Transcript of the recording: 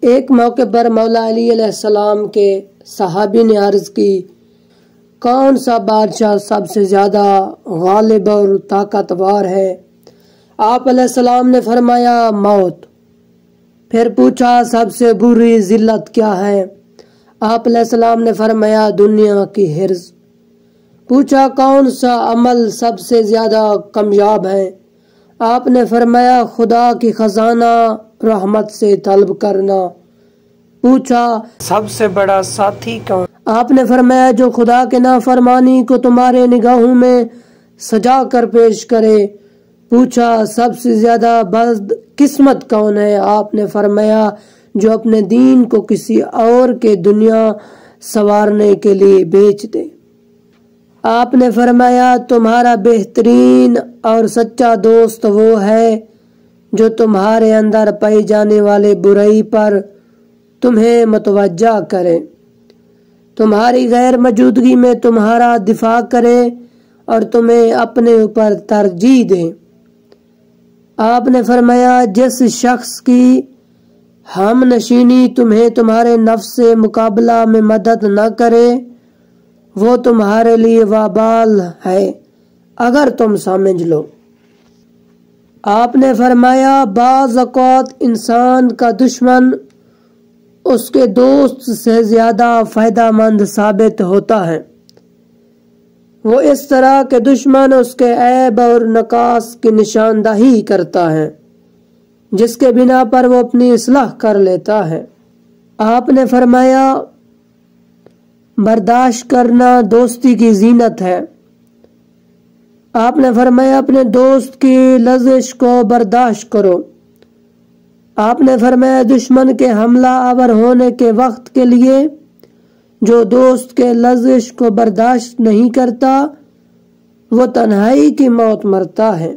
ایک موقع پر مولا علی علیہ السلام کے صحابی نے عرض کی، کون سا بادشاہ سب سے زیادہ غالب اور طاقتور ہے؟ آپ علیہ السلام نے فرمایا موت۔ پھر پوچھا سب سے بری ذلت کیا ہے؟ آپ علیہ السلام نے فرمایا دنیا کی حرص۔ پوچھا کون سا عمل سب سے زیادہ کامیاب ہے؟ آپ نے فرمایا خدا کی خزانہ رحمت سے طلب کرنا۔ پوچھا سب سے بڑا ساتھی کون؟ آپ نے فرمایا جو خدا کے نافرمانی کو تمہارے نگاہوں میں سجا کر پیش کرے۔ پوچھا سب سے زیادہ بد قسمت کون ہے؟ آپ نے فرمایا جو اپنے دین کو کسی اور کے دنیا سنوارنے کے لیے بیچ دے۔ آپ نے فرمایا تمہارا بہترین اور سچا دوست وہ ہے جو تمہارے اندر پائی جانے والے برائی پر تمہیں متوجہ کرے، تمہاری غیر موجودگی میں تمہارا دفاع کرے اور تمہیں اپنے اوپر ترجیح دے۔ آپ نے فرمایا جس شخص کی ہم نشینی تمہیں تمہارے نفس سے مقابلہ میں مدد نہ کرے وہ تمہارے لیے وبال ہے اگر تم سمجھ لو۔ آپ نے فرمایا بعض اوقات انسان کا دشمن اس کے دوست سے زیادہ فائدہ مند ثابت ہوتا ہے۔ وہ اس طرح کے دشمن اس کے عیب اور نقائص کی نشاندہی کرتا ہے جس کے بنا پر وہ اپنی اصلاح کر لیتا ہے۔ آپ نے فرمایا برداشت کرنا دوستی کی زینت ہے۔ آپ نے فرمایا اپنے دوست کی لغزش کو برداشت کرو۔ آپ نے فرمایا دشمن کے حملہ آور ہونے کے وقت کے لیے جو دوست کے لغزش کو برداشت نہیں کرتا وہ تنہائی کی موت مرتا ہے۔